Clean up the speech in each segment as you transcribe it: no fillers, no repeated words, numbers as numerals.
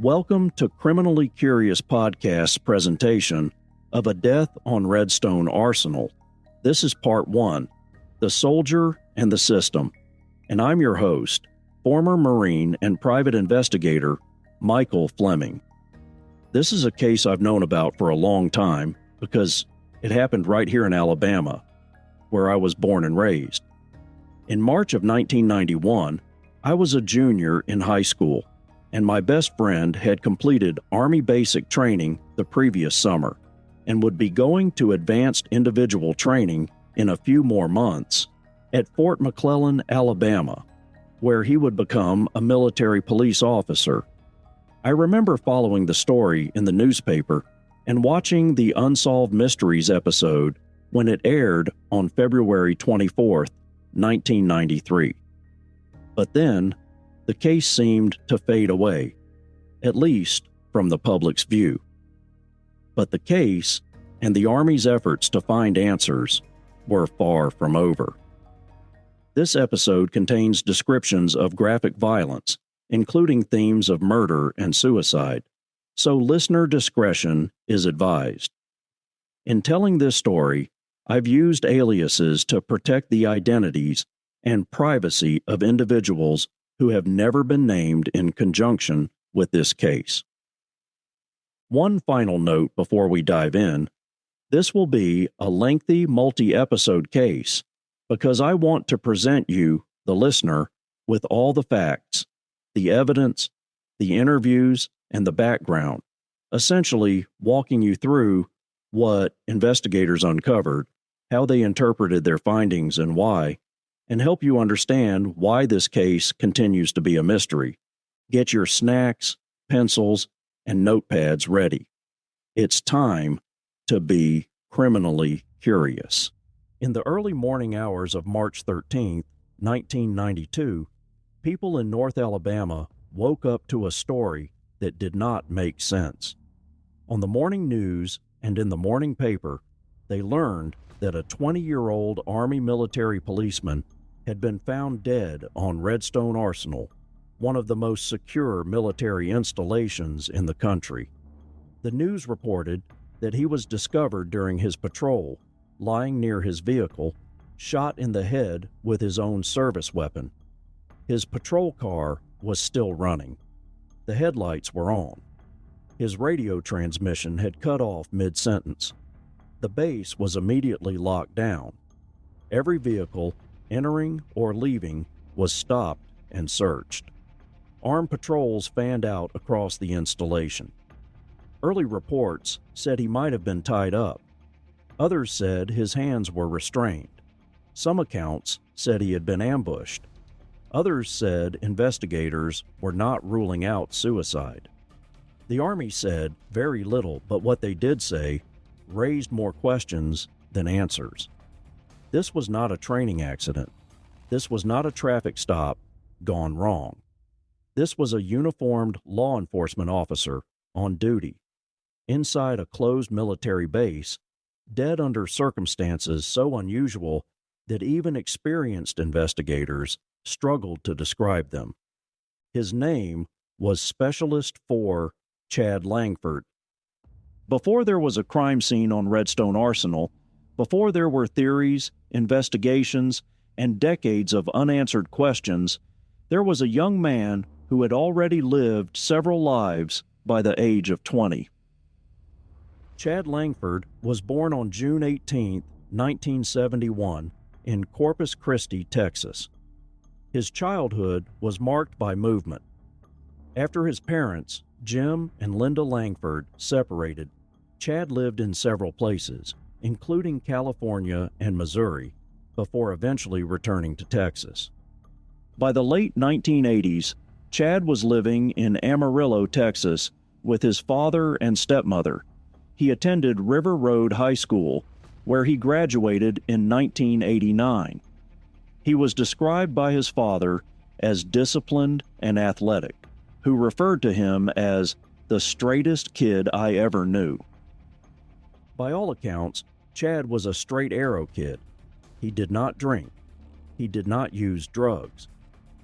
Welcome to Criminally Curious Podcast's presentation of A Death on Redstone Arsenal. This is part 1, The Soldier and the System, and I'm your host, former Marine and private investigator, Michael Fleming. This is a case I've known about for a long time because it happened right here in Alabama, where I was born and raised. In March of 1991, I was a junior in high school, and my best friend had completed Army basic training the previous summer and would be going to advanced individual training in a few more months at Fort McClellan, Alabama, where he would become a military police officer. I remember following the story in the newspaper and watching the Unsolved Mysteries episode when it aired on February 24th, 1993. But then, the case seemed to fade away, at least from the public's view. But the case and the Army's efforts to find answers were far from over. This episode contains descriptions of graphic violence, including themes of murder and suicide, so listener discretion is advised. In telling this story, I've used aliases to protect the identities and privacy of individuals who have never been named in conjunction with this case. One final note before we dive in: this will be a lengthy multi-episode case because I want to present you, the listener, with all the facts, the evidence, the interviews, and the background, essentially walking you through what investigators uncovered, how they interpreted their findings and why, and help you understand why this case continues to be a mystery. Get your snacks, pencils, and notepads ready. It's time to be criminally curious. In the early morning hours of March 13, 1992, people in North Alabama woke up to a story that did not make sense. On the morning news and in the morning paper, they learned that a 20-year-old Army military policeman had been found dead on Redstone Arsenal, one of the most secure military installations in the country. The news reported that he was discovered during his patrol, lying near his vehicle, shot in the head with his own service weapon. His patrol car was still running. The headlights were on. His radio transmission had cut off mid-sentence. The base was immediately locked down. Every vehicle entering or leaving was stopped and searched. Armed patrols fanned out across the installation. Early reports said he might have been tied up. Others said his hands were restrained. Some accounts said he had been ambushed. Others said investigators were not ruling out suicide. The Army said very little, but what they did say raised more questions than answers. This was not a training accident. This was not a traffic stop gone wrong. This was a uniformed law enforcement officer on duty, inside a closed military base, dead under circumstances so unusual that even experienced investigators struggled to describe them. His name was Specialist 4 Chad Langford. Before there was a crime scene on Redstone Arsenal, before there were theories, investigations, and decades of unanswered questions, there was a young man who had already lived several lives by the age of 20. Chad Langford was born on June 18, 1971, in Corpus Christi, Texas. His childhood was marked by movement. After his parents, Jim and Linda Langford, separated, Chad lived in several places, including California and Missouri, before eventually returning to Texas. By the late 1980s, Chad was living in Amarillo, Texas, with his father and stepmother. He attended River Road High School, where he graduated in 1989. He was described by his father as disciplined and athletic, who referred to him as the straightest kid I ever knew. By all accounts, Chad was a straight arrow kid. He did not drink. He did not use drugs.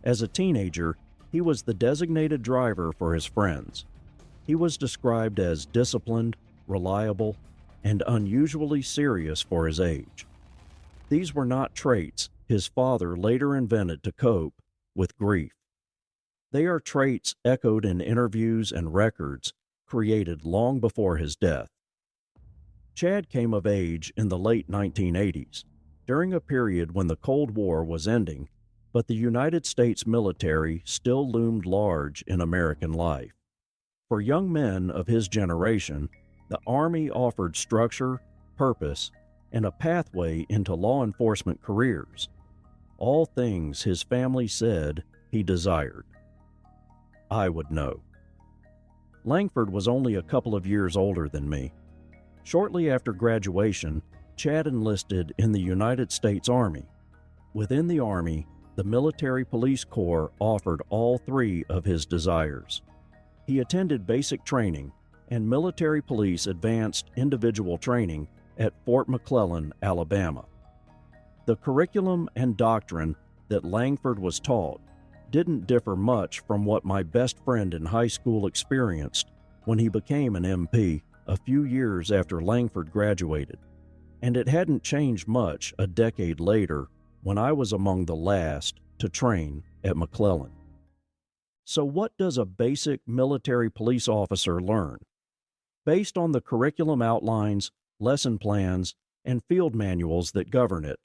As a teenager, he was the designated driver for his friends. He was described as disciplined, reliable, and unusually serious for his age. These were not traits his father later invented to cope with grief. They are traits echoed in interviews and records created long before his death. Chad came of age in the late 1980s, during a period when the Cold War was ending, but the United States military still loomed large in American life. For young men of his generation, the Army offered structure, purpose, and a pathway into law enforcement careers, all things his family said he desired. I would know. Langford was only a couple of years older than me. Shortly after graduation, Chad enlisted in the United States Army. Within the Army, the Military Police Corps offered all three of his desires. He attended basic training and military police advanced individual training at Fort McClellan, Alabama. The curriculum and doctrine that Langford was taught didn't differ much from what my best friend in high school experienced when he became an MP a few years after Langford graduated, and it hadn't changed much a decade later when I was among the last to train at McClellan. So what does a basic military police officer learn? Based on the curriculum outlines, lesson plans, and field manuals that govern it,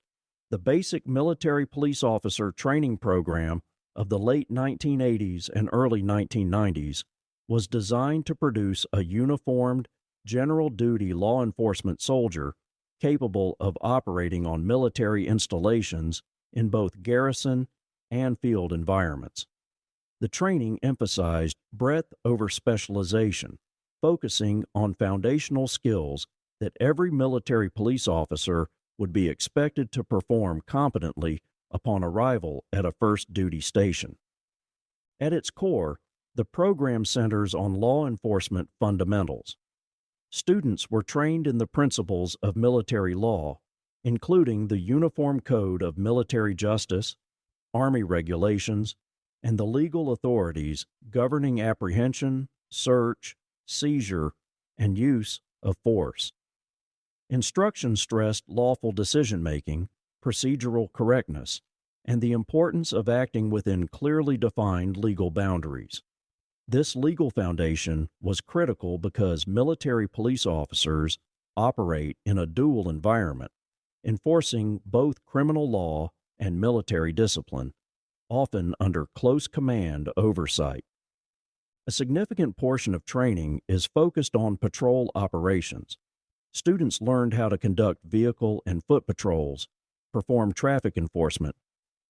the basic military police officer training program of the late 1980s and early 1990s was designed to produce a uniformed, general-duty law enforcement soldier capable of operating on military installations in both garrison and field environments. The training emphasized breadth over specialization, focusing on foundational skills that every military police officer would be expected to perform competently upon arrival at a first duty station. At its core, the program centers on law enforcement fundamentals. Students were trained in the principles of military law, including the Uniform Code of Military Justice, Army regulations, and the legal authorities governing apprehension, search, seizure, and use of force. Instruction stressed lawful decision-making, procedural correctness, and the importance of acting within clearly defined legal boundaries. This legal foundation was critical because military police officers operate in a dual environment, enforcing both criminal law and military discipline, often under close command oversight. A significant portion of training is focused on patrol operations. Students learned how to conduct vehicle and foot patrols, perform traffic enforcement,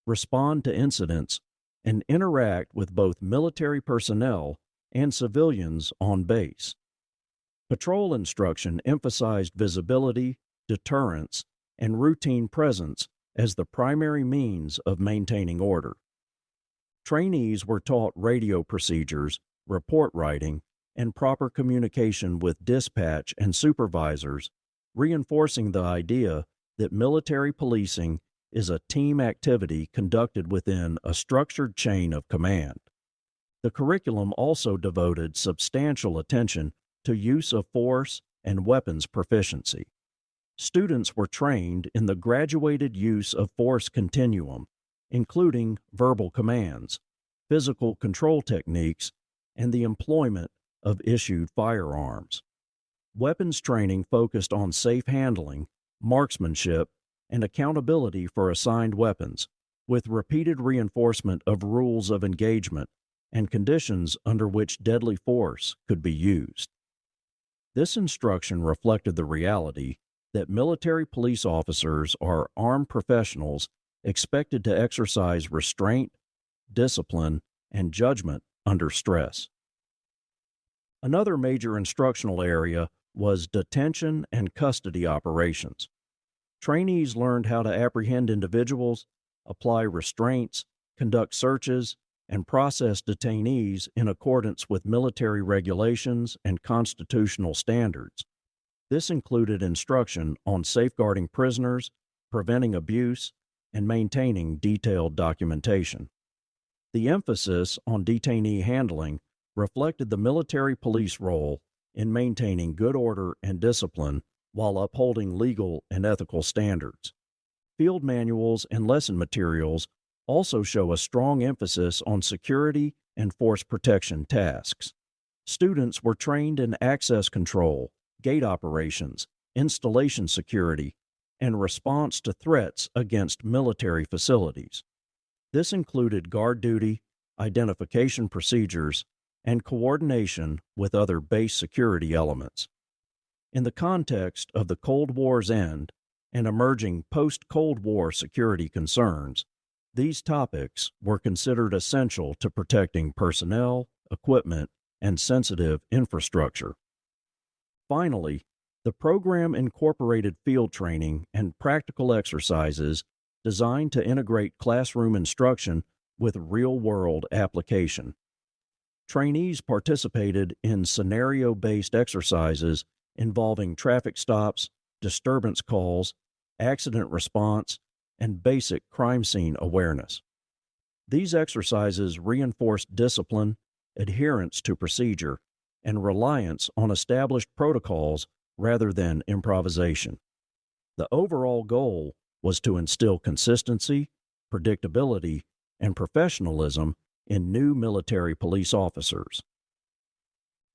respond to incidents, and interact with both military personnel and civilians on base. Patrol instruction emphasized visibility, deterrence, and routine presence as the primary means of maintaining order. Trainees were taught radio procedures, report writing, and proper communication with dispatch and supervisors, reinforcing the idea that military policing is a team activity conducted within a structured chain of command. The curriculum also devoted substantial attention to use of force and weapons proficiency. Students were trained in the graduated use of force continuum, including verbal commands, physical control techniques, and the employment of issued firearms. Weapons training focused on safe handling, marksmanship, and accountability for assigned weapons, with repeated reinforcement of rules of engagement and conditions under which deadly force could be used. This instruction reflected the reality that military police officers are armed professionals expected to exercise restraint, discipline, and judgment under stress. Another major instructional area was detention and custody operations. Trainees learned how to apprehend individuals, apply restraints, conduct searches, and process detainees in accordance with military regulations and constitutional standards. This included instruction on safeguarding prisoners, preventing abuse, and maintaining detailed documentation. The emphasis on detainee handling reflected the military police role in maintaining good order and discipline while upholding legal and ethical standards. Field manuals and lesson materials also show a strong emphasis on security and force protection tasks. Students were trained in access control, gate operations, installation security, and response to threats against military facilities. This included guard duty, identification procedures, and coordination with other base security elements. In the context of the Cold War's end and emerging post-Cold War security concerns, these topics were considered essential to protecting personnel, equipment, and sensitive infrastructure. Finally, the program incorporated field training and practical exercises designed to integrate classroom instruction with real-world application. Trainees participated in scenario-based exercises involving traffic stops, disturbance calls, accident response, and basic crime scene awareness. These exercises reinforced discipline, adherence to procedure, and reliance on established protocols rather than improvisation. The overall goal was to instill consistency, predictability, and professionalism in new military police officers.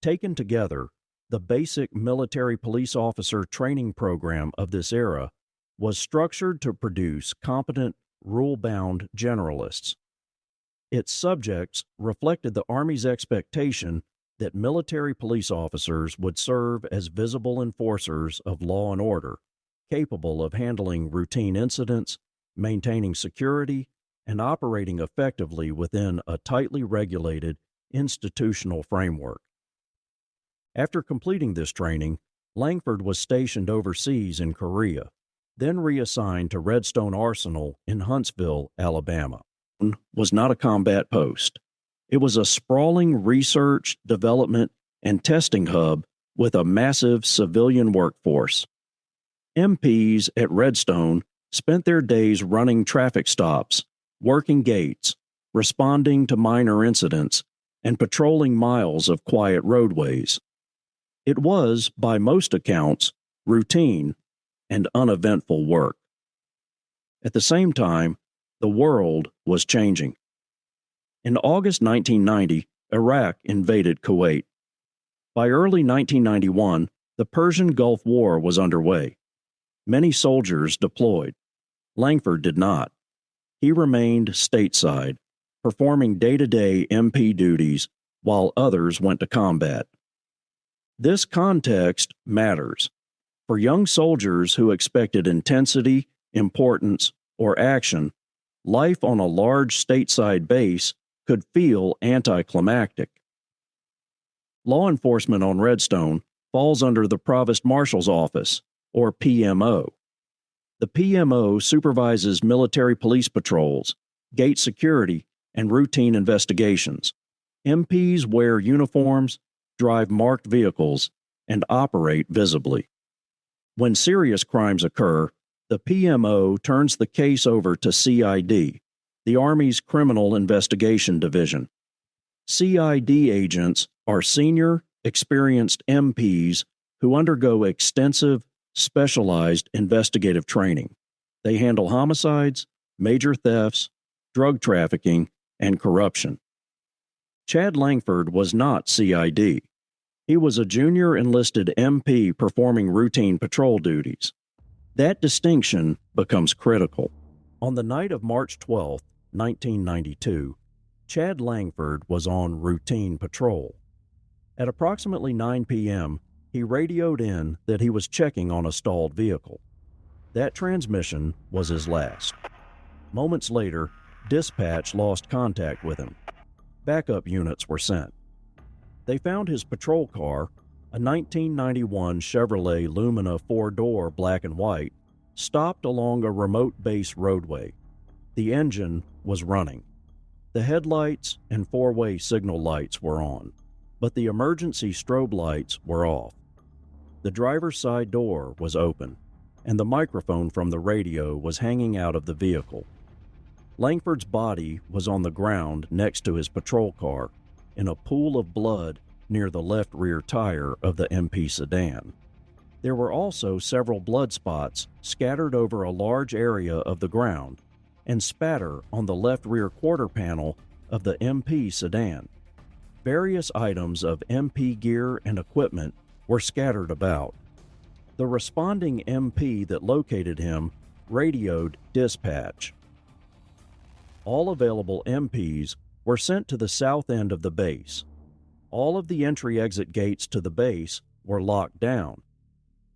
Taken together, the basic military police officer training program of this era was structured to produce competent, rule-bound generalists. Its subjects reflected the Army's expectation that military police officers would serve as visible enforcers of law and order, capable of handling routine incidents, maintaining security, and operating effectively within a tightly regulated institutional framework. After completing this training, Langford was stationed overseas in Korea, then reassigned to Redstone Arsenal in Huntsville, Alabama. It was not a combat post. It was a sprawling research, development, and testing hub with a massive civilian workforce. MPs at Redstone spent their days running traffic stops, working gates, responding to minor incidents, and patrolling miles of quiet roadways. It was, by most accounts, routine and uneventful work. At the same time, the world was changing. In August 1990, Iraq invaded Kuwait. By early 1991, the Persian Gulf War was underway. Many soldiers deployed. Langford did not. He remained stateside, performing day-to-day MP duties while others went to combat. This context matters. For young soldiers who expected intensity, importance, or action, life on a large stateside base could feel anticlimactic. Law enforcement on Redstone falls under the Provost Marshal's office, or PMO. The PMO supervises military police patrols, gate security, and routine investigations. MPs wear uniforms, drive marked vehicles, and operate visibly. When serious crimes occur, the PMO turns the case over to CID, the Army's Criminal Investigation Division. CID agents are senior, experienced MPs who undergo extensive, specialized investigative training. They handle homicides, major thefts, drug trafficking, and corruption. Chad Langford was not CID. He was a junior enlisted MP performing routine patrol duties. That distinction becomes critical. On the night of March 12, 1992, Chad Langford was on routine patrol. At approximately 9 p.m., he radioed in that he was checking on a stalled vehicle. That transmission was his last. Moments later, dispatch lost contact with him. Backup units were sent. They found his patrol car, a 1991 Chevrolet Lumina 4-door black and white, stopped along a remote base roadway. The engine was running. The headlights and four-way signal lights were on, but the emergency strobe lights were off. The driver's side door was open, and the microphone from the radio was hanging out of the vehicle. Langford's body was on the ground next to his patrol car, in a pool of blood near the left rear tire of the MP sedan. There were also several blood spots scattered over a large area of the ground and spatter on the left rear quarter panel of the MP sedan. Various items of MP gear and equipment were scattered about. The responding MP that located him radioed dispatch. All available MPs were sent to the south end of the base. All of the entry-exit gates to the base were locked down.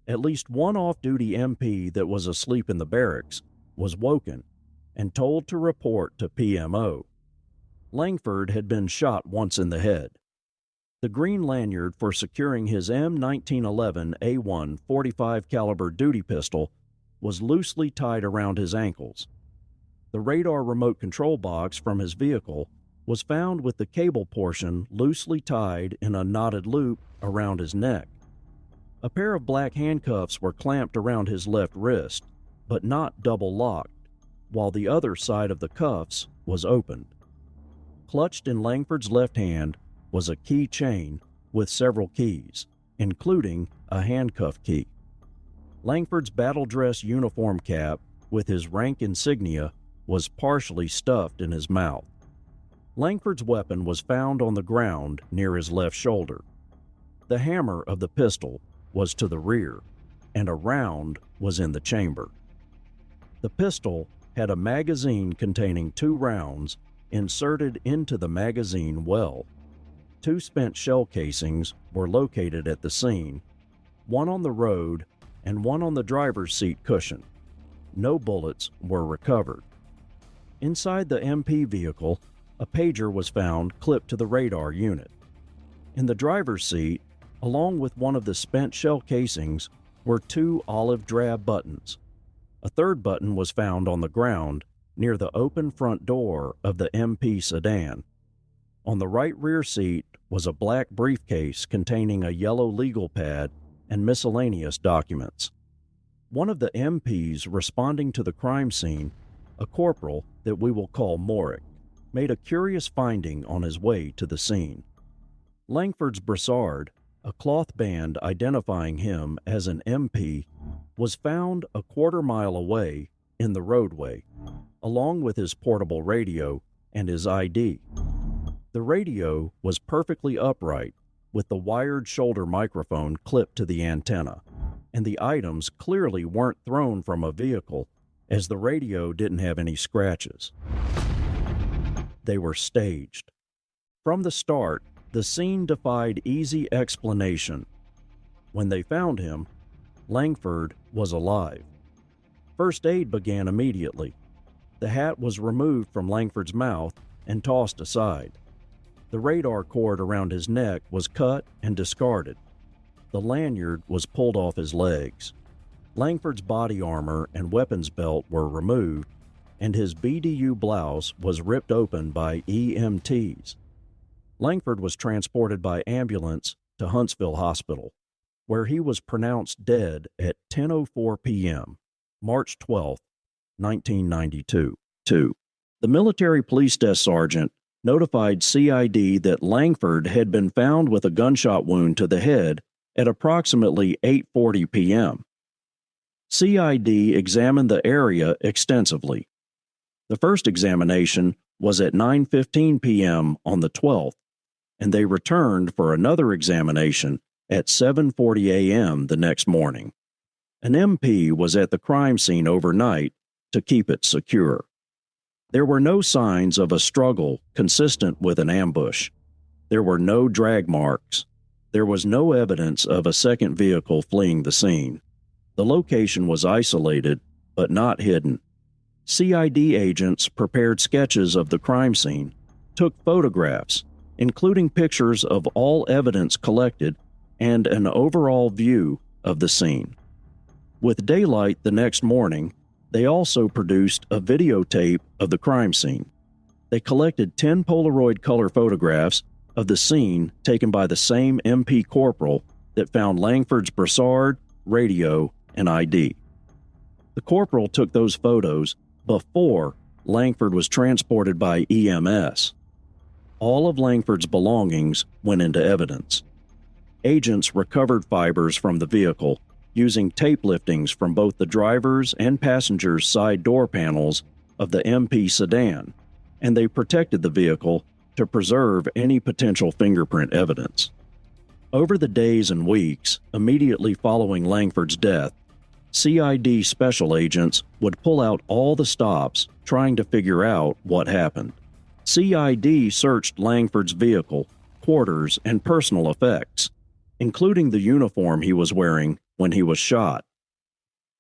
At least one off-duty MP that was asleep in the barracks was woken and told to report to PMO. Langford had been shot once in the head. The green lanyard for securing his M1911A1 .45 caliber duty pistol was loosely tied around his ankles. The radar remote control box from his vehicle was found with the cable portion loosely tied in a knotted loop around his neck. A pair of black handcuffs were clamped around his left wrist, but not double locked, while the other side of the cuffs was opened. Clutched in Langford's left hand was a key chain with several keys, including a handcuff key. Langford's battle dress uniform cap with his rank insignia was partially stuffed in his mouth. Langford's weapon was found on the ground near his left shoulder. The hammer of the pistol was to the rear, and a round was in the chamber. The pistol had a magazine containing 2 rounds inserted into the magazine well. 2 spent shell casings were located at the scene, one on the road and one on the driver's seat cushion. No bullets were recovered. Inside the MP vehicle, a pager was found clipped to the radar unit. In the driver's seat, along with one of the spent shell casings, were 2 olive drab buttons. A third button was found on the ground near the open front door of the MP sedan. On the right rear seat was a black briefcase containing a yellow legal pad and miscellaneous documents. One of the MPs responding to the crime scene, a corporal that we will call Morick, made a curious finding on his way to the scene. Langford's brassard, a cloth band identifying him as an MP, was found a quarter-mile away in the roadway, along with his portable radio and his ID. The radio was perfectly upright, with the wired shoulder microphone clipped to the antenna, and the items clearly weren't thrown from a vehicle, as the radio didn't have any scratches. They were staged. From the start, the scene defied easy explanation. When they found him, Langford was alive. First aid began immediately. The hat was removed from Langford's mouth and tossed aside. The radar cord around his neck was cut and discarded. The lanyard was pulled off his legs. Langford's body armor and weapons belt were removed, and his BDU blouse was ripped open by EMTs. Langford was transported by ambulance to Huntsville Hospital, where he was pronounced dead at 10:04 p.m., March 12, 1992. The military police desk sergeant notified CID that Langford had been found with a gunshot wound to the head at approximately 8:40 p.m. CID examined the area extensively. The first examination was at 9:15 p.m. on the 12th, and they returned for another examination at 7:40 a.m. the next morning. An MP was at the crime scene overnight to keep it secure. There were no signs of a struggle consistent with an ambush. There were no drag marks. There was no evidence of a second vehicle fleeing the scene. The location was isolated, but not hidden. CID agents prepared sketches of the crime scene, took photographs, including pictures of all evidence collected, and an overall view of the scene. With daylight the next morning, they also produced a videotape of the crime scene. They collected 10 Polaroid color photographs of the scene taken by the same MP corporal that found Langford's brassard, radio, and ID. The corporal took those photos before Langford was transported by EMS. all of Langford's belongings went into evidence. Agents recovered fibers from the vehicle using tape liftings from both the driver's and passenger's side door panels of the MP sedan, and they protected the vehicle to preserve any potential fingerprint evidence. Over the days and weeks immediately following Langford's death, CID special agents would pull out all the stops trying to figure out what happened. CID searched Langford's vehicle, quarters, and personal effects, including the uniform he was wearing when he was shot.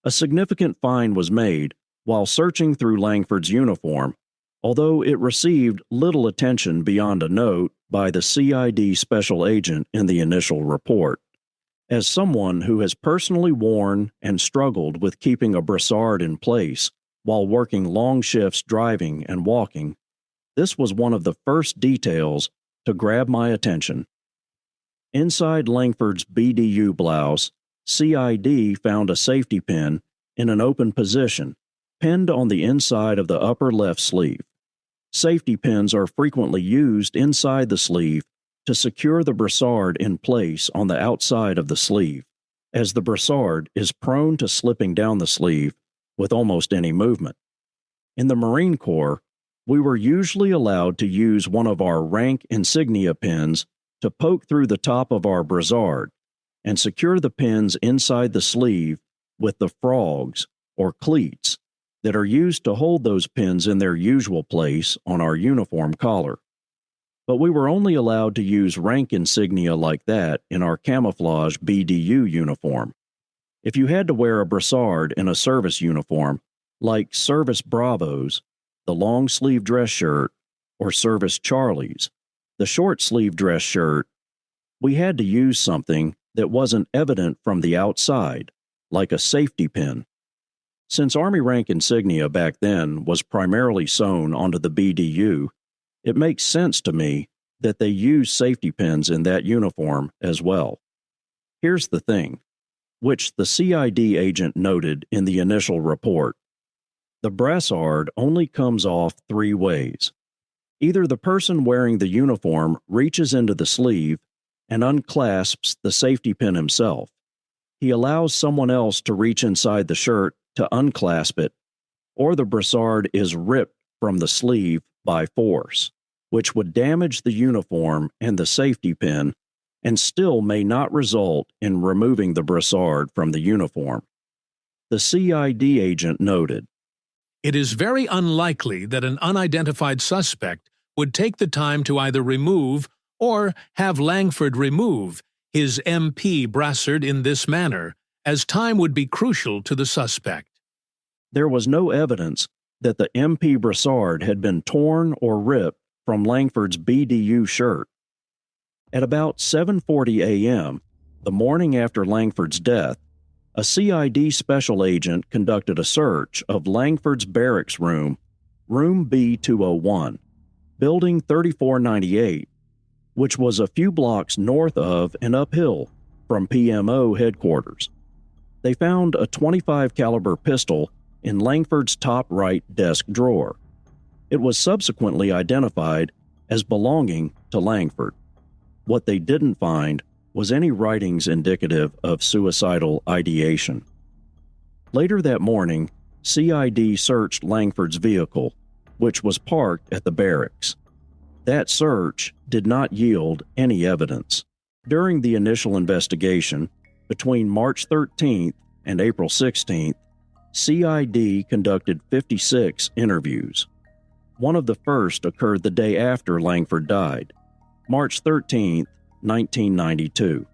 A significant find was made while searching through Langford's uniform, although it received little attention beyond a note by the CID special agent in the initial report. As someone who has personally worn and struggled with keeping a brassard in place while working long shifts driving and walking, this was one of the first details to grab my attention. Inside Langford's BDU blouse, CID found a safety pin in an open position, pinned on the inside of the upper left sleeve. Safety pins are frequently used inside the sleeve to secure the brassard in place on the outside of the sleeve, as the brassard is prone to slipping down the sleeve with almost any movement. In the Marine Corps, we were usually allowed to use one of our rank insignia pins to poke through the top of our brassard and secure the pins inside the sleeve with the frogs, or cleats, that are used to hold those pins in their usual place on our uniform collar. But we were only allowed to use rank insignia like that in our camouflage BDU uniform. If you had to wear a brassard in a service uniform, like Service Bravos, the long-sleeve dress shirt, or Service Charlies, the short-sleeve dress shirt, we had to use something that wasn't evident from the outside, like a safety pin. Since Army rank insignia back then was primarily sewn onto the BDU, it makes sense to me that they use safety pins in that uniform as well. Here's the thing, which the CID agent noted in the initial report. The brassard only comes off three ways. Either the person wearing the uniform reaches into the sleeve and unclasps the safety pin himself. He allows someone else to reach inside the shirt to unclasp it, or the brassard is ripped from the sleeve by force, which would damage the uniform and the safety pin and still may not result in removing the brassard from the uniform. The CID agent noted, "It is very unlikely that an unidentified suspect would take the time to either remove or have Langford remove his MP brassard in this manner, as time would be crucial to the suspect." There was no evidence that the MP brassard had been torn or ripped from Langford's BDU shirt. At about 7:40 a.m., the morning after Langford's death, a CID special agent conducted a search of Langford's barracks room, room B201, building 3498, which was a few blocks north of and uphill from PMO headquarters. They found a .25 caliber pistol in Langford's top right desk drawer. It was subsequently identified as belonging to Langford. What they didn't find was any writings indicative of suicidal ideation. Later that morning, CID searched Langford's vehicle, which was parked at the barracks. That search did not yield any evidence. During the initial investigation, between March 13th and April 16th, CID conducted 56 interviews. One of the first occurred the day after Langford died, March 13th, 1992.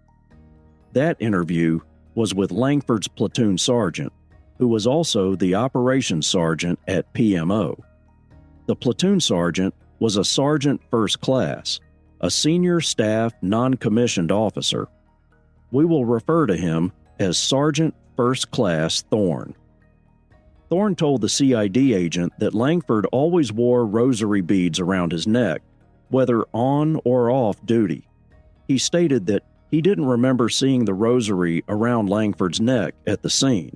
That interview was with Langford's platoon sergeant, who was also the operations sergeant at PMO. The platoon sergeant was a sergeant first class, a senior staff non-commissioned officer. We will refer to him as Sergeant First Class Thorne. Thorne told the CID agent that Langford always wore rosary beads around his neck, whether on or off duty. He stated that he didn't remember seeing the rosary around Langford's neck at the scene.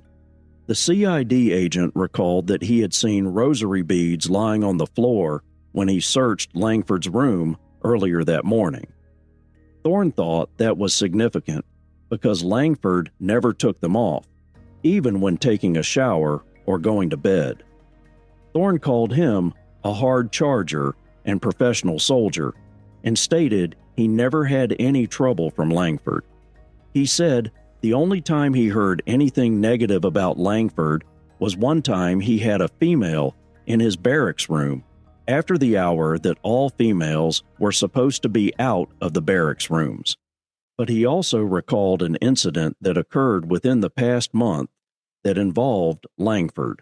The CID agent recalled that he had seen rosary beads lying on the floor when he searched Langford's room earlier that morning. Thorne thought that was significant because Langford never took them off, even when taking a shower or going to bed. Thorne called him a hard charger and professional soldier and stated he never had any trouble from Langford. He said the only time he heard anything negative about Langford was one time he had a female in his barracks room after the hour that all females were supposed to be out of the barracks rooms. But he also recalled an incident that occurred within the past month that involved Langford.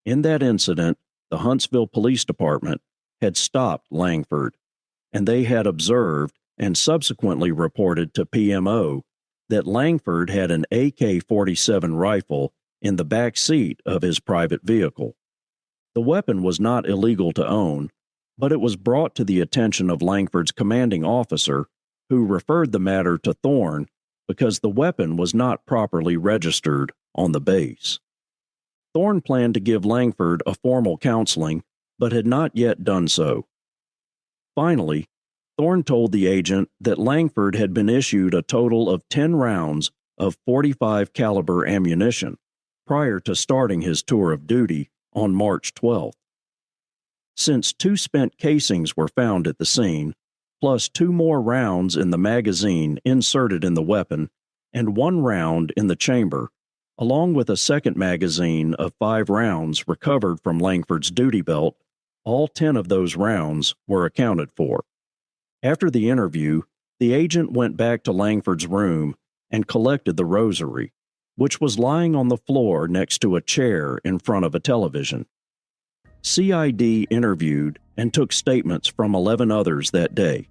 In that incident, the Huntsville Police Department had stopped Langford, and they had observed and subsequently reported to PMO that Langford had an AK-47 rifle in the back seat of his private vehicle. The weapon was not illegal to own, but it was brought to the attention of Langford's commanding officer, who referred the matter to Thorne because the weapon was not properly registered on the base. Thorne planned to give Langford a formal counseling, but had not yet done so. Finally, Thorne told the agent that Langford had been issued a total of 10 rounds of .45 caliber ammunition prior to starting his tour of duty on March 12th. Since 2 spent casings were found at the scene, plus 2 more rounds in the magazine inserted in the weapon and 1 round in the chamber, along with a second magazine of 5 rounds recovered from Langford's duty belt, all 10 of those rounds were accounted for. After the interview, the agent went back to Langford's room and collected the rosary, which was lying on the floor next to a chair in front of a television. CID interviewed and took statements from 11 others that day.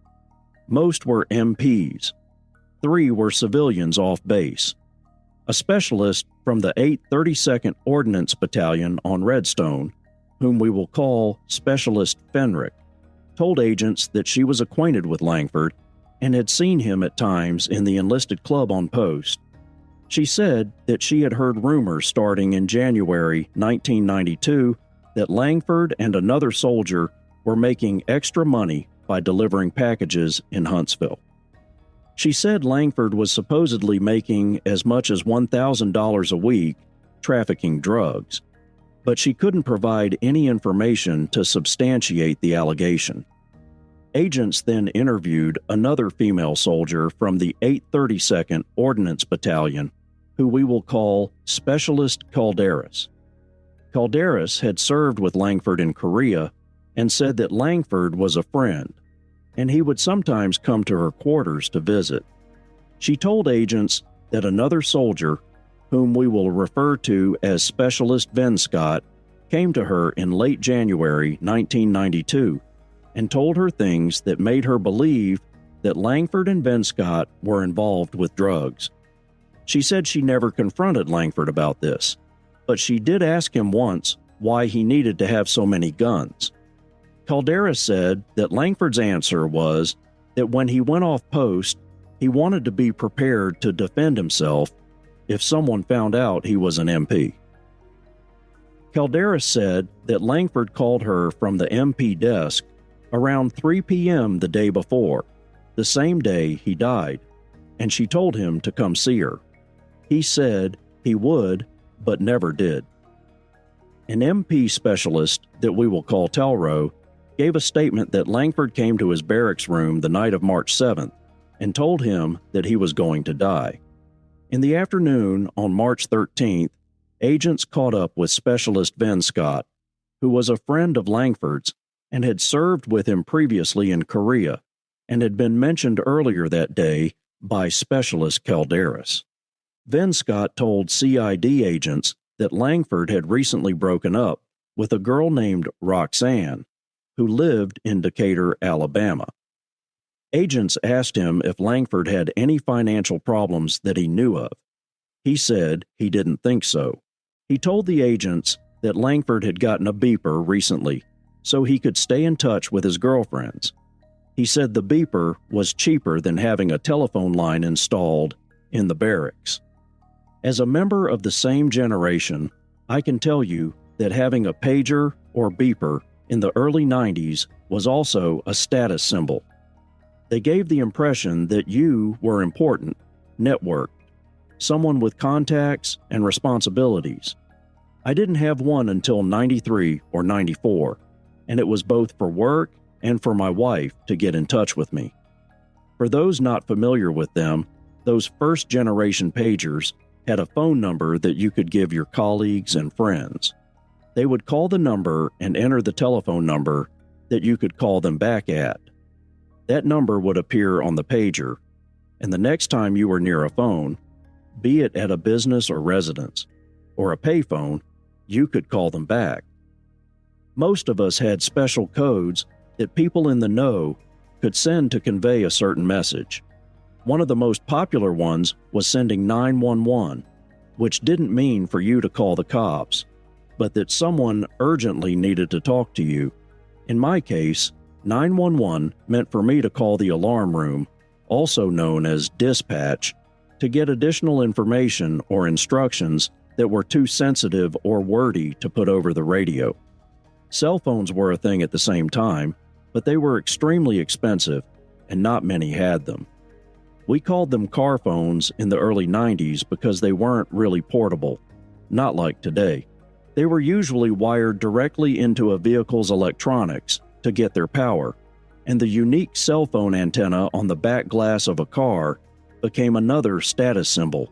Most were MPs. 3 were civilians off base. A specialist from the 8th 32nd Ordnance Battalion on Redstone, whom we will call Specialist Fenrick, told agents that she was acquainted with Langford and had seen him at times in the enlisted club on post. She said that she had heard rumors starting in January 1992 that Langford and another soldier were making extra money by delivering packages in Huntsville. She said Langford was supposedly making as much as $1,000 a week trafficking drugs, but she couldn't provide any information to substantiate the allegation. Agents then interviewed another female soldier from the 8th 32nd Ordnance Battalion, who we will call Specialist Calderas. Calderas had served with Langford in Korea and said that Langford was a friend, and he would sometimes come to her quarters to visit. She told agents that another soldier, whom we will refer to as Specialist Scott, came to her in late January 1992 and told her things that made her believe that Langford and Scott were involved with drugs. She said she never confronted Langford about this, but she did ask him once why he needed to have so many guns. Calderas said that Langford's answer was that when he went off post, he wanted to be prepared to defend himself if someone found out he was an MP. Calderas said that Langford called her from the MP desk around 3 p.m. the day before, the same day he died, and she told him to come see her. He said he would, but never did. An MP specialist that we will call Telro gave a statement that Langford came to his barracks room the night of March 7th and told him that he was going to die. In the afternoon on March 13th, agents caught up with Specialist Scott, who was a friend of Langford's and had served with him previously in Korea and had been mentioned earlier that day by Specialist Calderas. Scott told CID agents that Langford had recently broken up with a girl named Roxanne, who lived in Decatur, Alabama. Agents asked him if Langford had any financial problems that he knew of. He said he didn't think so. He told the agents that Langford had gotten a beeper recently so he could stay in touch with his girlfriends. He said the beeper was cheaper than having a telephone line installed in the barracks. As a member of the same generation, I can tell you that having a pager or beeper in the early 90s was also a status symbol, They gave the impression that you were important, networked, someone with contacts and responsibilities. I didn't have one until 93 or 94, and it was both for work and for my wife to get in touch with me. For those not familiar with them, those first-generation pagers had a phone number that you could give your colleagues and friends. They would call the number and enter the telephone number that you could call them back at. That number would appear on the pager, and the next time you were near a phone, be it at a business or residence, or a payphone, you could call them back. Most of us had special codes that people in the know could send to convey a certain message. One of the most popular ones was sending 911, which didn't mean for you to call the cops, but that someone urgently needed to talk to you. In my case, 911 meant for me to call the alarm room, also known as dispatch, to get additional information or instructions that were too sensitive or wordy to put over the radio. Cell phones were a thing at the same time, but they were extremely expensive, and not many had them. We called them car phones in the early 90s because they weren't really portable, not like today. They were usually wired directly into a vehicle's electronics to get their power, and the unique cell phone antenna on the back glass of a car became another status symbol.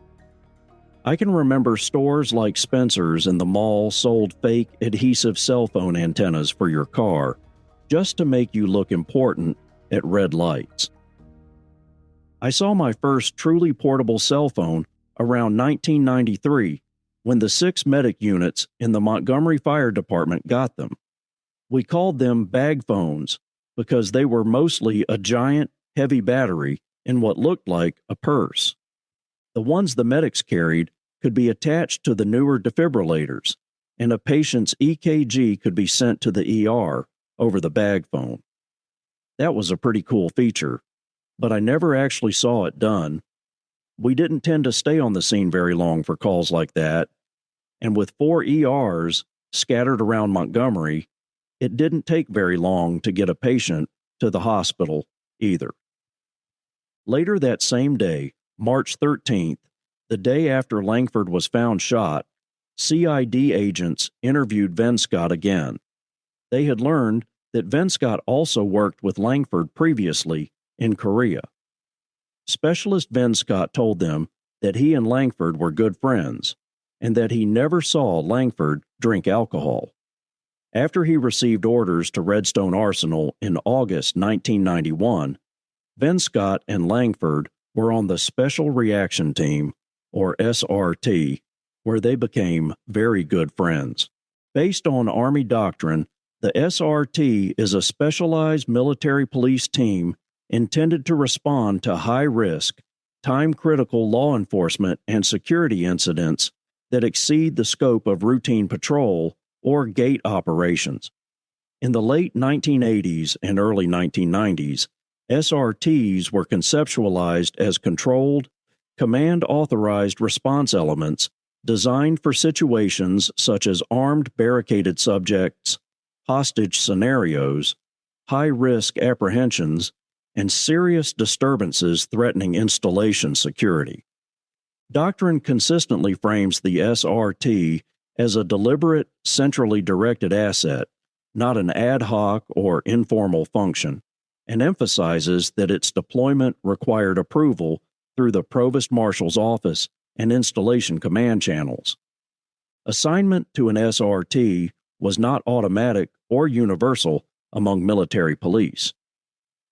I can remember stores like Spencer's in the mall sold fake adhesive cell phone antennas for your car, just to make you look important at red lights. I saw my first truly portable cell phone around 1993 when the 6 medic units in the Montgomery Fire Department got them. We called them bag phones because they were mostly a giant, heavy battery in what looked like a purse. The ones the medics carried could be attached to the newer defibrillators, and a patient's EKG could be sent to the ER over the bag phone. That was a pretty cool feature, but I never actually saw it done. We didn't tend to stay on the scene very long for calls like that, and with 4 ERs scattered around Montgomery, it didn't take very long to get a patient to the hospital either. Later that same day, March 13th, the day after Langford was found shot, CID agents interviewed Venscott again. They had learned that Venscott also worked with Langford previously in Korea. Specialist Venscott told them that he and Langford were good friends, and that he never saw Langford drink alcohol. After he received orders to Redstone Arsenal in August 1991, Venscott and Langford were on the Special Reaction Team, or SRT, where they became very good friends. Based on Army doctrine, the SRT is a specialized military police team intended to respond to high-risk, time-critical law enforcement and security incidents that exceed the scope of routine patrol or gate operations. In the late 1980s and early 1990s, SRTs were conceptualized as controlled, command-authorized response elements designed for situations such as armed barricaded subjects, hostage scenarios, high-risk apprehensions, and serious disturbances threatening installation security. Doctrine consistently frames the SRT as a deliberate, centrally directed asset, not an ad hoc or informal function, and emphasizes that its deployment required approval through the Provost Marshal's office and installation command channels. Assignment to an SRT was not automatic or universal among military police.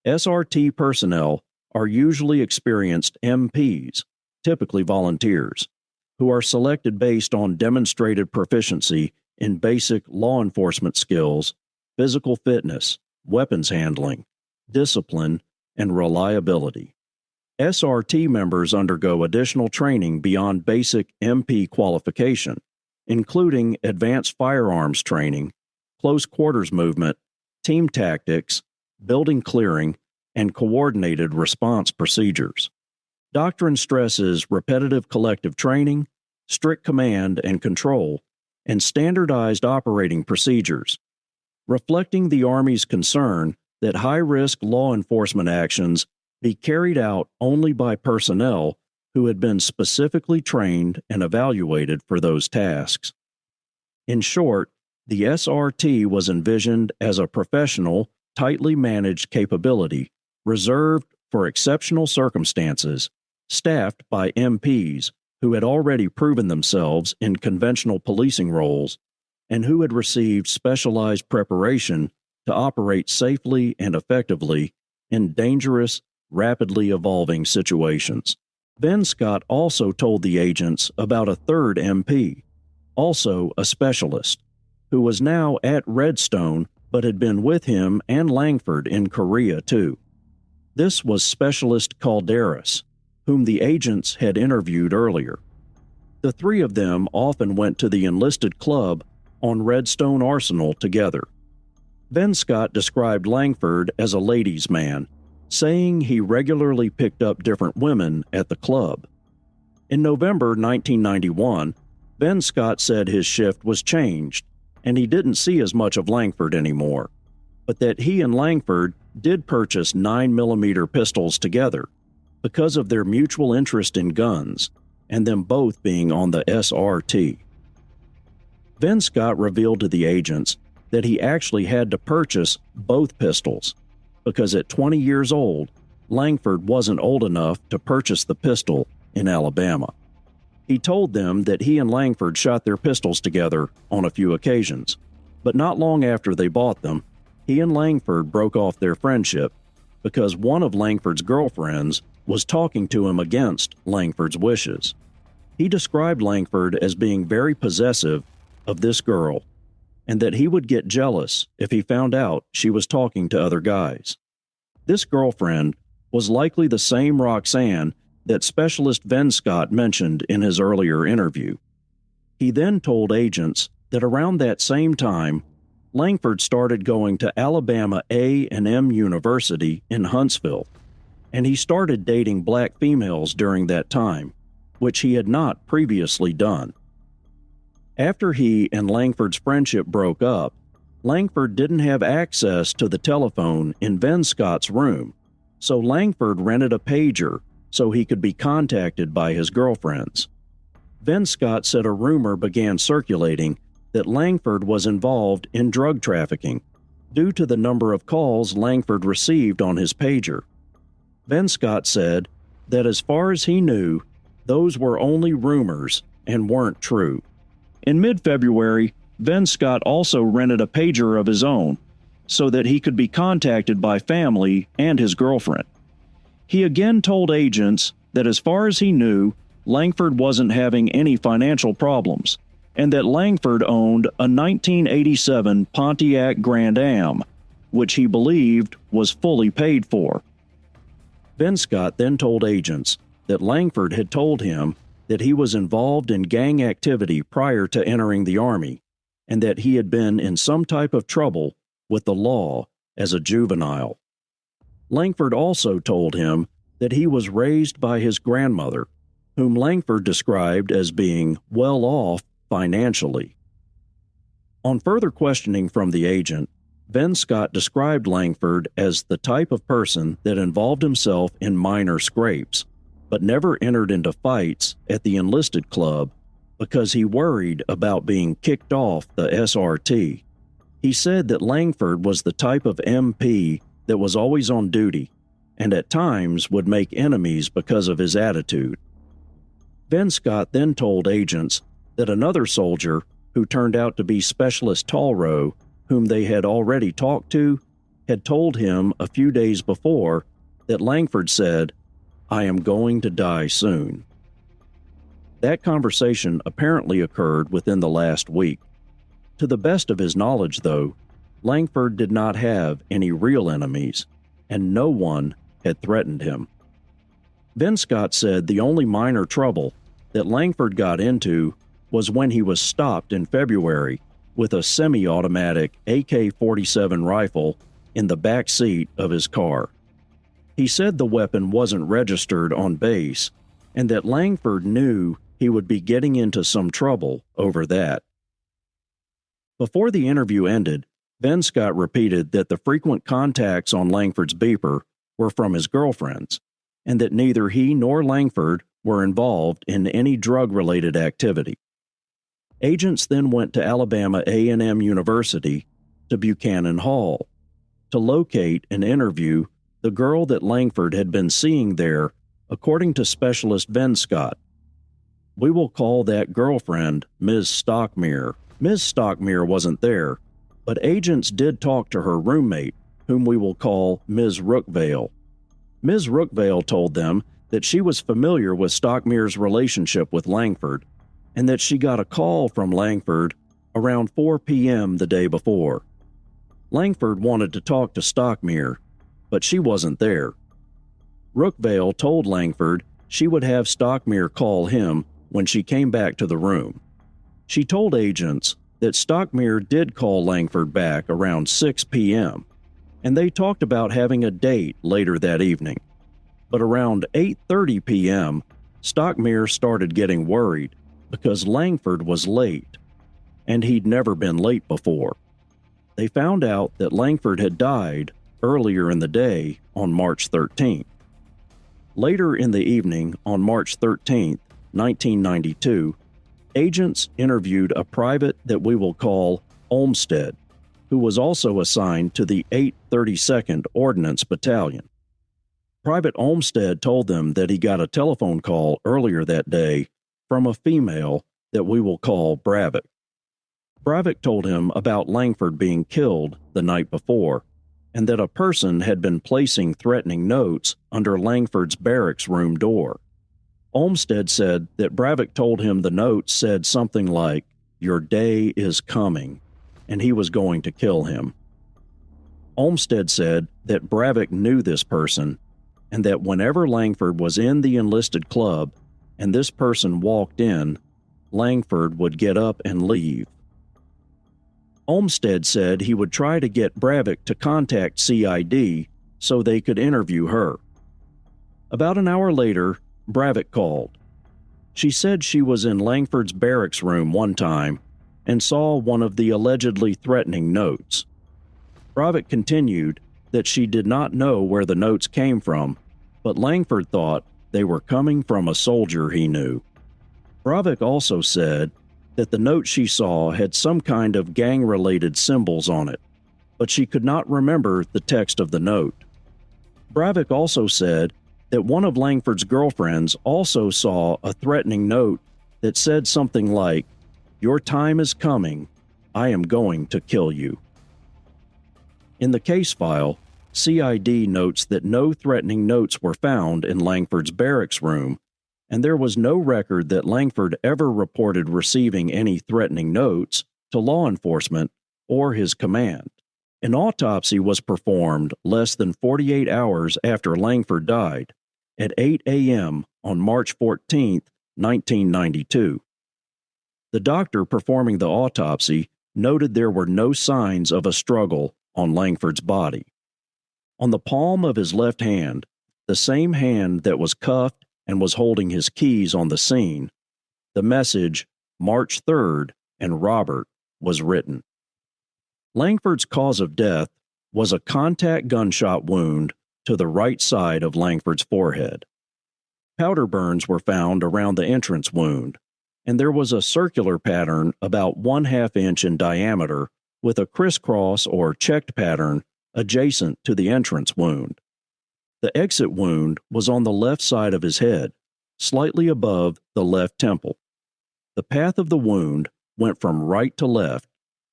SRT personnel are usually experienced MPs, typically volunteers, who are selected based on demonstrated proficiency in basic law enforcement skills, physical fitness, weapons handling, discipline, and reliability. SRT members undergo additional training beyond basic MP qualification, including advanced firearms training, close quarters movement, team tactics, building clearing, and coordinated response procedures. Doctrine stresses repetitive collective training, strict command and control, and standardized operating procedures, reflecting the Army's concern that high-risk law enforcement actions be carried out only by personnel who had been specifically trained and evaluated for those tasks. In short, the SRT was envisioned as a professional, tightly managed capability reserved for exceptional circumstances, staffed by MPs who had already proven themselves in conventional policing roles and who had received specialized preparation to operate safely and effectively in dangerous, rapidly evolving situations. Vin Scott also told the agents about a third MP, also a specialist, who was now at Redstone but had been with him and Langford in Korea too. This was Specialist Calderas, whom the agents had interviewed earlier. The three of them often went to the enlisted club on Redstone Arsenal together. Vin Scott described Langford as a ladies' man, saying he regularly picked up different women at the club. In November 1991, Vin Scott said his shift was changed, and he didn't see as much of Langford anymore, but that he and Langford did purchase 9mm pistols together because of their mutual interest in guns, and them both being on the SRT. Vin Scott revealed to the agents that he actually had to purchase both pistols, because at 20 years old, Langford wasn't old enough to purchase the pistol in Alabama. He told them that he and Langford shot their pistols together on a few occasions, but not long after they bought them, he and Langford broke off their friendship because one of Langford's girlfriends was talking to him against Langford's wishes. He described Langford as being very possessive of this girl, and that he would get jealous if he found out she was talking to other guys. This girlfriend was likely the same Roxanne that Specialist Vin Scott mentioned in his earlier interview. He then told agents that around that same time, Langford started going to Alabama A&M University in Huntsville, and he started dating black females during that time, which he had not previously done. After he and Langford's friendship broke up, Langford didn't have access to the telephone in Vin Scott's room, so Langford rented a pager so he could be contacted by his girlfriends. Vin Scott said a rumor began circulating that Langford was involved in drug trafficking due to the number of calls Langford received on his pager. Vin Scott said that as far as he knew, those were only rumors and weren't true. In mid-February, Vin Scott also rented a pager of his own so that he could be contacted by family and his girlfriend. He again told agents that as far as he knew, Langford wasn't having any financial problems, and that Langford owned a 1987 Pontiac Grand Am, which he believed was fully paid for. Vin Scott then told agents that Langford had told him that he was involved in gang activity prior to entering the Army, and that he had been in some type of trouble with the law as a juvenile. Langford also told him that he was raised by his grandmother, whom Langford described as being well off financially. On further questioning from the agent, Vin Scott described Langford as the type of person that involved himself in minor scrapes, but never entered into fights at the enlisted club because he worried about being kicked off the SRT. He said that Langford was the type of MP that was always on duty and at times would make enemies because of his attitude. Vin Scott then told agents that another soldier, who turned out to be Specialist Tallrow, whom they had already talked to, had told him a few days before that Langford said, "I am going to die soon." That conversation apparently occurred within the last week. To the best of his knowledge, though, Langford did not have any real enemies, and no one had threatened him. Vin Scott said the only minor trouble that Langford got into was when he was stopped in February with a semi-automatic AK-47 rifle in the back seat of his car. He said the weapon wasn't registered on base and that Langford knew he would be getting into some trouble over that. Before the interview ended, Vin Scott repeated that the frequent contacts on Langford's beeper were from his girlfriends, and that neither he nor Langford were involved in any drug-related activity. Agents then went to Alabama A&M University to Buchanan Hall to locate and interview the girl that Langford had been seeing there, according to Specialist Scott. We will call that girlfriend Ms. Stockmere. Ms. Stockmere wasn't there, but agents did talk to her roommate, whom we will call Ms. Rookvale. Ms. Rookvale told them that she was familiar with Stockmere's relationship with Langford, and that she got a call from Langford around 4 p.m. the day before. Langford wanted to talk to Stockmere, but she wasn't there. Rookvale told Langford she would have Stockmere call him when she came back to the room. She told agents that Stockmere did call Langford back around 6 p.m., and they talked about having a date later that evening. But around 8:30 p.m., Stockmere started getting worried because Langford was late, and he'd never been late before. They found out that Langford had died earlier in the day on March 13th. Later in the evening on March 13th, 1992, agents interviewed a private that we will call Olmsted, who was also assigned to the 832nd Ordnance Battalion. Private Olmsted told them that he got a telephone call earlier that day from a female that we will call Bravik. Bravik told him about Langford being killed the night before, and that a person had been placing threatening notes under Langford's barracks room door. Olmsted said that Bravik told him the notes said something like, "Your day is coming," and he was going to kill him. Olmsted said that Bravik knew this person, and that whenever Langford was in the enlisted club and this person walked in, Langford would get up and leave. Olmsted said he would try to get Bravik to contact CID so they could interview her. About an hour later, Bravik called. She said she was in Langford's barracks room one time and saw one of the allegedly threatening notes. Bravik continued that she did not know where the notes came from, but Langford thought they were coming from a soldier he knew. Bravik also said that the note she saw had some kind of gang-related symbols on it, but she could not remember the text of the note. Bravik also said that one of Langford's girlfriends also saw a threatening note that said something like, "Your time is coming. I am going to kill you." In the case file, CID notes that no threatening notes were found in Langford's barracks room, and there was no record that Langford ever reported receiving any threatening notes to law enforcement or his command. An autopsy was performed less than 48 hours after Langford died, at 8 a.m. on March 14, 1992. The doctor performing the autopsy noted there were no signs of a struggle on Langford's body. On the palm of his left hand, the same hand that was cuffed and was holding his keys on the scene, the message, March 3rd and Robert, was written. Langford's cause of death was a contact gunshot wound to the right side of Langford's forehead. Powder burns were found around the entrance wound, and there was a circular pattern about 1/2 inch in diameter with a crisscross or checked pattern adjacent to the entrance wound. The exit wound was on the left side of his head, slightly above the left temple. The path of the wound went from right to left,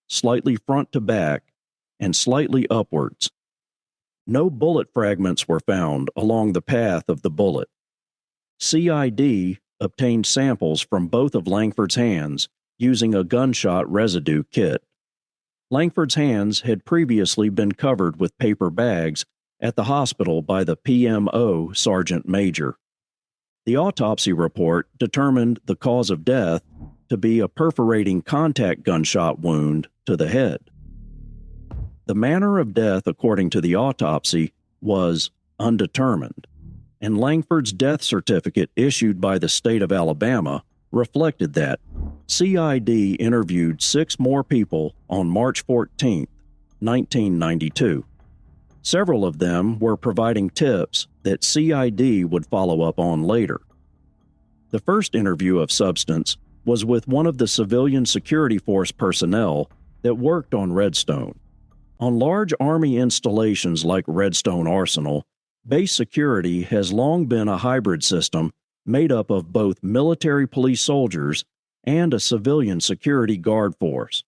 slightly front to back, and slightly upwards. No bullet fragments were found along the path of the bullet. CID obtained samples from both of Langford's hands using a gunshot residue kit. Langford's hands had previously been covered with paper bags at the hospital by the PMO Sergeant Major. The autopsy report determined the cause of death to be a perforating contact gunshot wound to the head. The manner of death, according to the autopsy, was undetermined, and Langford's death certificate issued by the state of Alabama reflected that. CID interviewed 6 more people on March 14, 1992. Several of them were providing tips that CID would follow up on later. The first interview of substance was with one of the civilian security force personnel that worked on Redstone. On large Army installations like Redstone Arsenal, base security has long been a hybrid system made up of both military police soldiers and a civilian security guard force.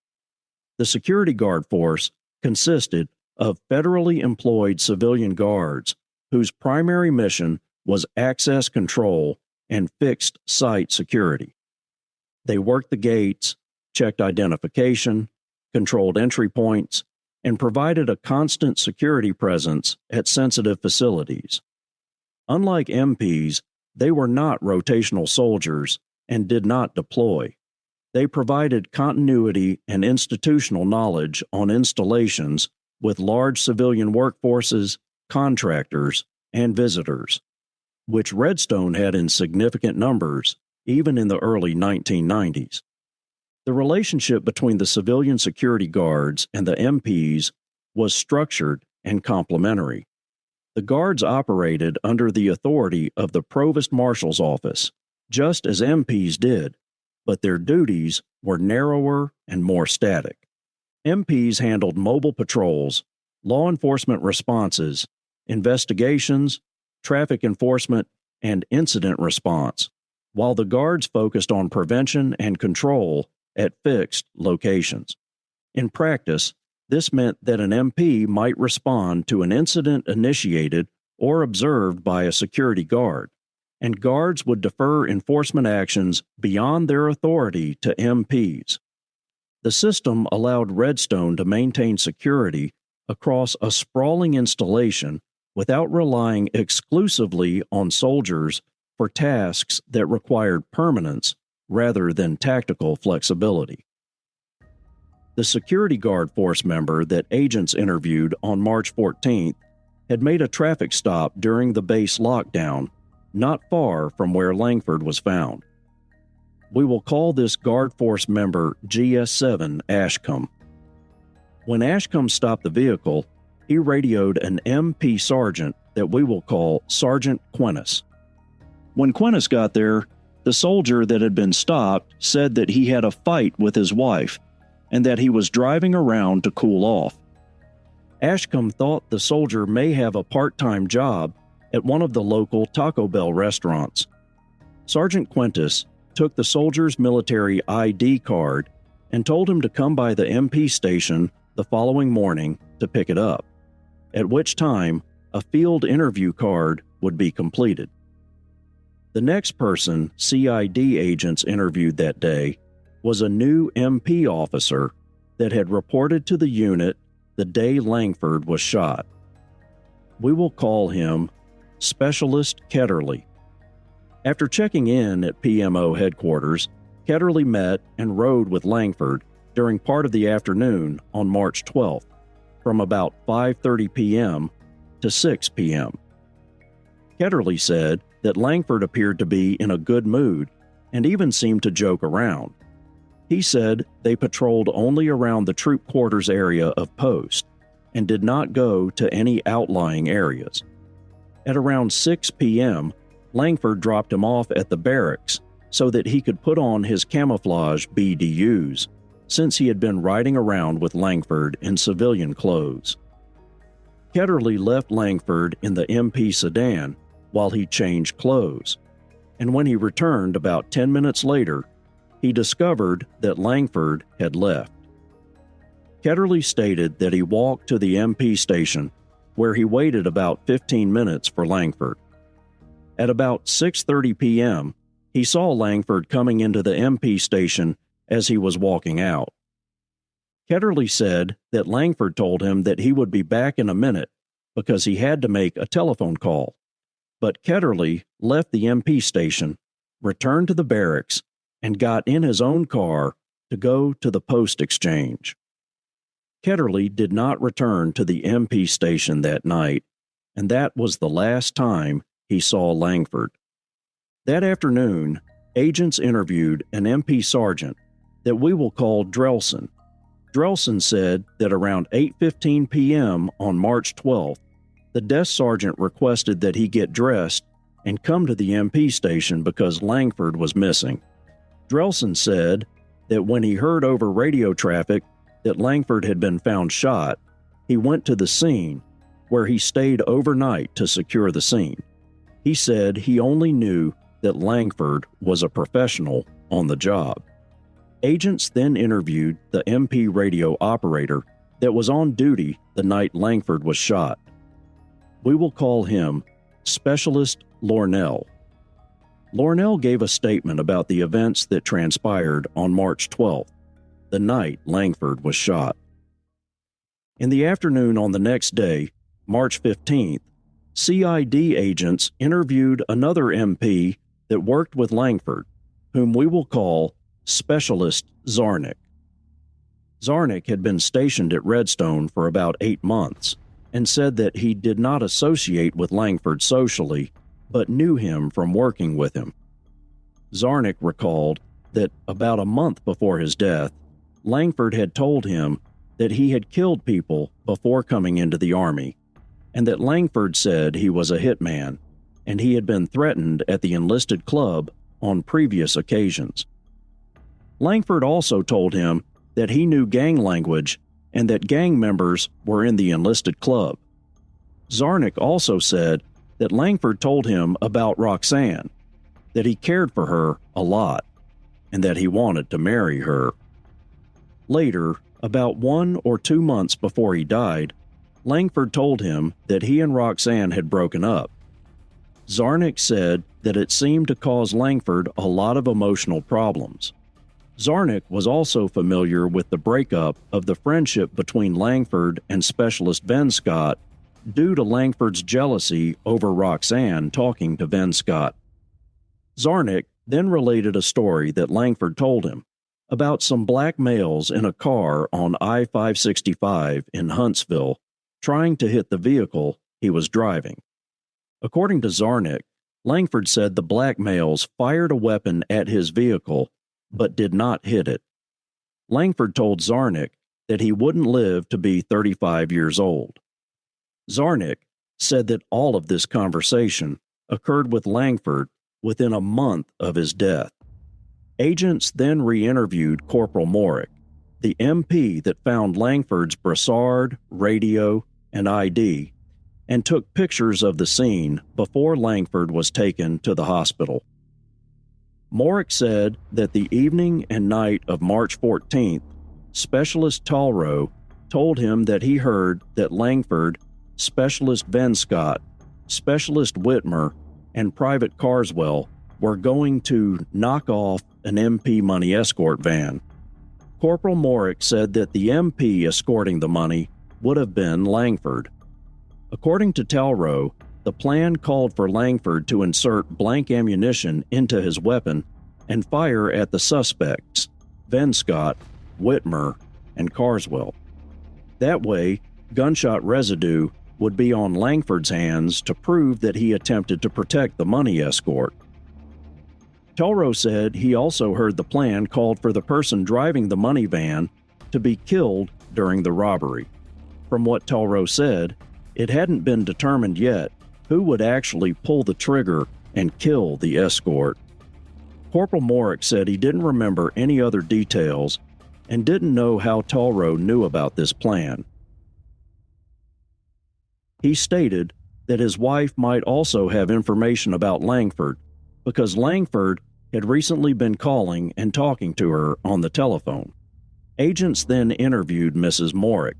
The security guard force consisted of federally employed civilian guards whose primary mission was access control and fixed site security. They worked the gates, checked identification, controlled entry points, and provided a constant security presence at sensitive facilities. Unlike MPs, they were not rotational soldiers and did not deploy. They provided continuity and institutional knowledge on installations with large civilian workforces, contractors, and visitors, which Redstone had in significant numbers, even in the early 1990s. The relationship between the civilian security guards and the MPs was structured and complementary. The guards operated under the authority of the Provost Marshal's office, just as MPs did, but their duties were narrower and more static. MPs handled mobile patrols, law enforcement responses, investigations, traffic enforcement, and incident response, while the guards focused on prevention and control at fixed locations. In practice, this meant that an MP might respond to an incident initiated or observed by a security guard, and guards would defer enforcement actions beyond their authority to MPs. The system allowed Redstone to maintain security across a sprawling installation without relying exclusively on soldiers for tasks that required permanence rather than tactical flexibility. The security guard force member that agents interviewed on March 14th had made a traffic stop during the base lockdown, not far from where Langford was found. We will call this guard force member GS7 Ashcombe. When Ashcombe stopped the vehicle, he radioed an MP sergeant that we will call Sergeant Quintus. When Quintus got there, the soldier that had been stopped said that he had a fight with his wife and that he was driving around to cool off. Ashcombe thought the soldier may have a part-time job at one of the local Taco Bell restaurants. Sergeant Quintus took the soldier's military ID card and told him to come by the MP station the following morning to pick it up, at which time a field interview card would be completed. The next person CID agents interviewed that day was a new MP officer that had reported to the unit the day Langford was shot. We will call him Specialist Ketterly. After checking in at PMO headquarters, Ketterly met and rode with Langford during part of the afternoon on March 12th, from about 5:30 p.m. to 6 p.m. Ketterly said that Langford appeared to be in a good mood and even seemed to joke around. He said they patrolled only around the troop quarters area of post and did not go to any outlying areas. At around 6 p.m., Langford dropped him off at the barracks so that he could put on his camouflage BDUs, since he had been riding around with Langford in civilian clothes. Ketterly left Langford in the MP sedan while he changed clothes, and when he returned about 10 minutes later, he discovered that Langford had left. Ketterly stated that he walked to the MP station, where he waited about 15 minutes for Langford. At about 6:30 p.m., he saw Langford coming into the MP station as he was walking out. Ketterly said that Langford told him that he would be back in a minute because he had to make a telephone call, but Ketterly left the MP station, returned to the barracks, and got in his own car to go to the post exchange. Ketterly did not return to the MP station that night, and that was the last time he saw Langford. That afternoon, agents interviewed an MP sergeant that we will call Drelson. Drelson said that around 8:15 p.m. on March 12th, the desk sergeant requested that he get dressed and come to the MP station because Langford was missing. Drelson said that when he heard over radio traffic that Langford had been found shot, he went to the scene, where he stayed overnight to secure the scene. He said he only knew that Langford was a professional on the job. Agents then interviewed the MP radio operator that was on duty the night Langford was shot. We will call him Specialist Lornell. Lornell gave a statement about the events that transpired on March 12th, the night Langford was shot. In the afternoon on the next day, March 15th, CID agents interviewed another MP that worked with Langford, whom we will call Specialist Zarnick. Zarnick had been stationed at Redstone for about 8 months and said that he did not associate with Langford socially, but knew him from working with him. Zarnick recalled that about a month before his death, Langford had told him that he had killed people before coming into the Army, and that Langford said he was a hitman, and he had been threatened at the enlisted club on previous occasions. Langford also told him that he knew gang language and that gang members were in the enlisted club. Zarnick also said that Langford told him about Roxanne, that he cared for her a lot, and that he wanted to marry her. Later, about 1 or 2 months before he died, Langford told him that he and Roxanne had broken up. Zarnick said that it seemed to cause Langford a lot of emotional problems. Zarnick was also familiar with the breakup of the friendship between Langford and Specialist Ben Scott due to Langford's jealousy over Roxanne talking to Ben Scott. Zarnick then related a story that Langford told him about some black males in a car on I-565 in Huntsville trying to hit the vehicle he was driving. According to Zarnick, Langford said the black males fired a weapon at his vehicle but did not hit it. Langford told Zarnick that he wouldn't live to be 35 years old. Zarnick said that all of this conversation occurred with Langford within a month of his death. Agents then re-interviewed Corporal Morick, the MP that found Langford's brassard, radio, and ID, and took pictures of the scene before Langford was taken to the hospital. Morick said that the evening and night of March 14th, Specialist Talrow told him that he heard that Langford, Specialist Ben Scott, Specialist Whitmer, and Private Carswell were going to knock off an MP money escort van. Corporal Morick said that the MP escorting the money would have been Langford. According to Talrow, the plan called for Langford to insert blank ammunition into his weapon and fire at the suspects, Ben Scott, Whitmer, and Carswell. That way, gunshot residue would be on Langford's hands to prove that he attempted to protect the money escort. Talrow said he also heard the plan called for the person driving the money van to be killed during the robbery. From what Talrow said, it hadn't been determined yet who would actually pull the trigger and kill the escort. Corporal Morick said he didn't remember any other details and didn't know how Talrow knew about this plan. He stated that his wife might also have information about Langford because Langford had recently been calling and talking to her on the telephone. Agents then interviewed Mrs. Morick,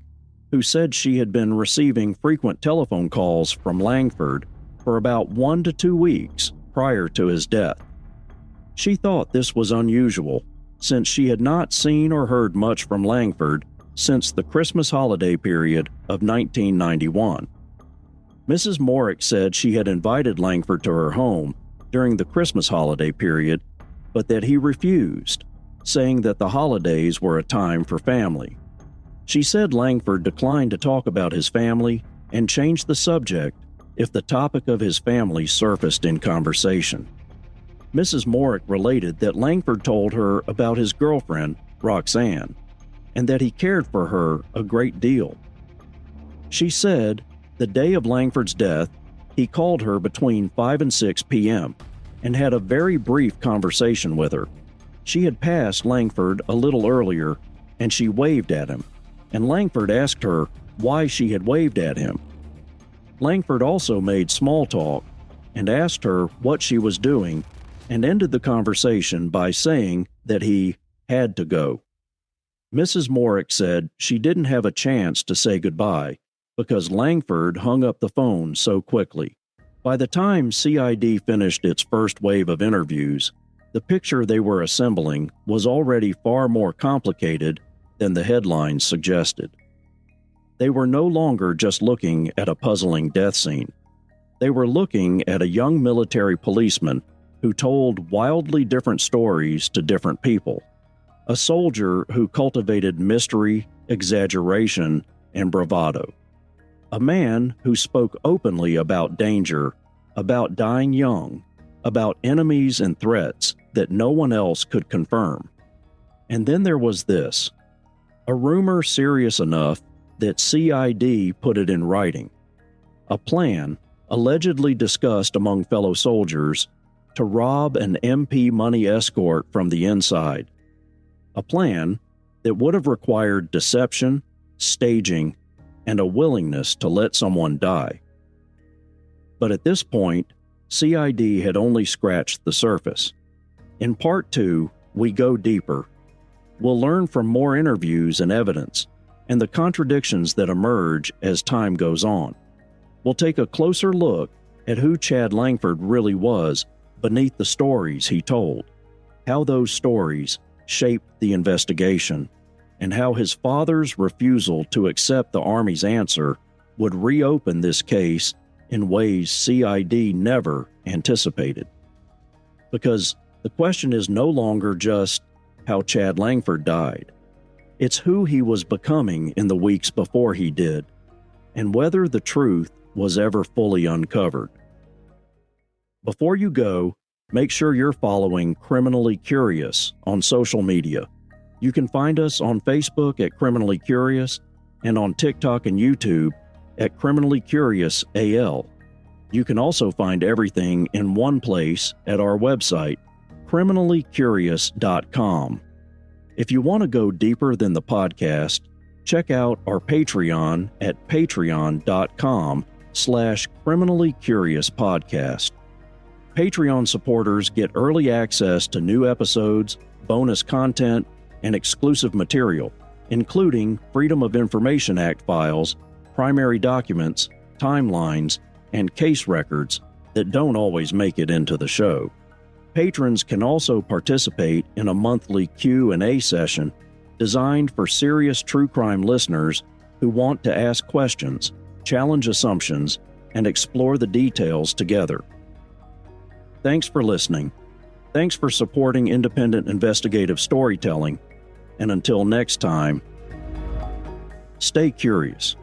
who said she had been receiving frequent telephone calls from Langford for about 1 to 2 weeks prior to his death. She thought this was unusual, since she had not seen or heard much from Langford since the Christmas holiday period of 1991. Mrs. Morick said she had invited Langford to her home during the Christmas holiday period, but that he refused, saying that the holidays were a time for family. She said Langford declined to talk about his family and changed the subject if the topic of his family surfaced in conversation. Mrs. Morick related that Langford told her about his girlfriend, Roxanne, and that he cared for her a great deal. She said The day of Langford's death, he called her between 5 and 6 p.m. and had a very brief conversation with her. She had passed Langford a little earlier, and she waved at him, and Langford asked her why she had waved at him. Langford also made small talk and asked her what she was doing and ended the conversation by saying that he had to go. Mrs. Morick said she didn't have a chance to say goodbye because Langford hung up the phone so quickly. By the time CID finished its first wave of interviews, the picture they were assembling was already far more complicated than the headlines suggested. They were no longer just looking at a puzzling death scene. They were looking at a young military policeman who told wildly different stories to different people. A soldier who cultivated mystery, exaggeration, and bravado. A man who spoke openly about danger, about dying young, about enemies and threats that no one else could confirm. And then there was this, a rumor serious enough that CID put it in writing. A plan, allegedly discussed among fellow soldiers, to rob an MP money escort from the inside. A plan that would have required deception, staging, and a willingness to let someone die. But at this point, CID had only scratched the surface. In Part 2, we go deeper. We'll learn from more interviews and evidence, and the contradictions that emerge as time goes on. We'll take a closer look at who Chad Langford really was beneath the stories he told, how those stories shaped the investigation, and how his father's refusal to accept the Army's answer would reopen this case in ways CID never anticipated. Because the question is no longer just how Chad Langford died. It's who he was becoming in the weeks before he did, and whether the truth was ever fully uncovered. Before you go, make sure you're following Criminally Curious on social media. You can find us on Facebook at Criminally Curious and on TikTok and YouTube at Criminally Curious AL. You can also find everything in one place at our website, criminallycurious.com. If you want to go deeper than the podcast, check out our Patreon at patreon.com/criminallycuriouspodcast. Patreon supporters get early access to new episodes, bonus content, and exclusive material, including Freedom of Information Act files, primary documents, timelines, and case records that don't always make it into the show. Patrons can also participate in a monthly Q&A session designed for serious true crime listeners who want to ask questions, challenge assumptions, and explore the details together. Thanks for listening. Thanks for supporting independent investigative storytelling. And until next time, stay curious.